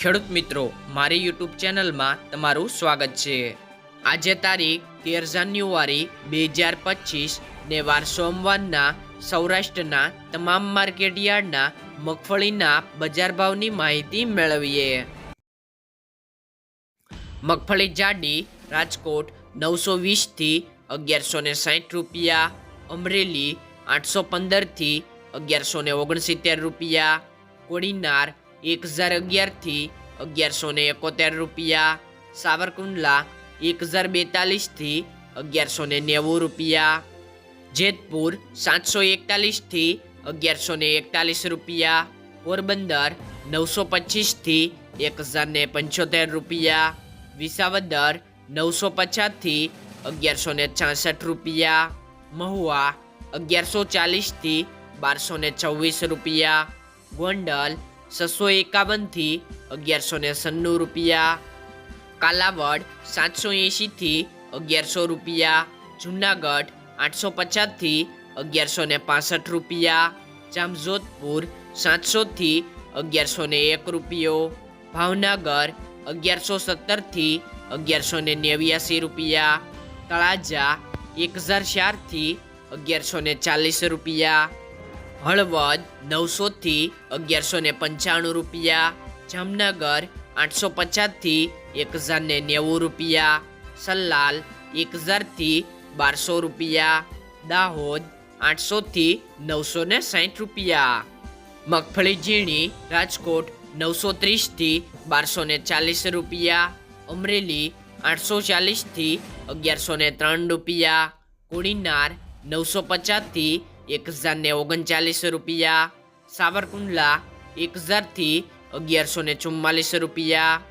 ખેડૂત મિત્રો, મારી યુટ્યુબ ચેનલમાં તમારું સ્વાગત છે। આજે તારીખ 13 જાન્યુઆરી 2025 ને વાર સોમવારના સૌરાષ્ટ્રના તમામ માર્કેટ યાર્ડના મગફળીના બજાર ભાવની માહિતી મેળવીએ। મગફળી જાડી રાજકોટ 920 થી 1160 રૂપિયા, અમરેલી 815 થી 1169 રૂપિયા, કોડીનાર 1011 થી 1171 રૂપિયા, સાવરકુંડલા 1042 થી 1190 રૂપિયા, જેતપુર 741 થી 1141 રૂપિયા, પોરબંદર 925 થી 1075 રૂપિયા, વિસાવદર 950 થી 1166 રૂપિયા, મહુવા 1140 થી 1224 રૂપિયા, ગોંડલ 651 થી 1196 રૂપિયા, કાલાવડ 780 થી 1100 રૂપિયા, જુનાગઢ 850 થી 1165 રૂપિયા, જામજોધપુર 700 થી 1101 રૂપિયો, ભાવનગર 1117 થી 1189 રૂપિયા, તળાજા 1004 થી 1140 રૂપિયા, હળવદ 900 થી 1195 રૂપિયા, જામનગર 850 થી 1090 રૂપિયા, સલ્લાલ 1000 થી 1200 રૂપિયા, દાહોદ 800 થી 960 રૂપિયા। મગફળી ઝીણી રાજકોટ 930 થી 1240 રૂપિયા, અમરેલી 840 થી 1103 રૂપિયા, કોડીનાર 950 થી 1039 રૂપિયા, સાવરકુંડલા 1000 થી 1144 રૂપિયા,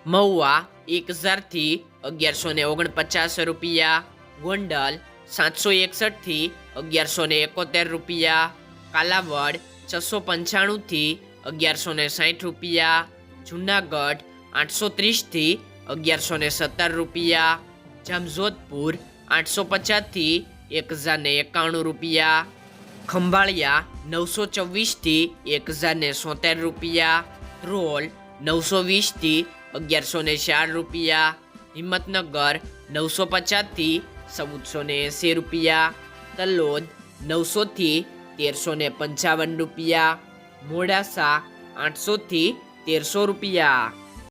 મહુવા 1000 થી 1149 રૂપિયા, ગોંડલ 761 થી 1171 રૂપિયા, કાલાવડ 695 થી 1160 રૂપિયા, જુનાગઢ 830 થી 1117 રૂપિયા, જામજોધપુર 850 થી 1091 રૂપિયા, ખંભાળિયા 924 થી 1070 રૂપિયા, ધ્રોલ 920 થી 1104 રૂપિયા, હિંમતનગર 950 થી 1480 રૂપિયા, તલોદ 900 થી 1355 રૂપિયા, મોડાસા 800 થી 1300 રૂપિયા।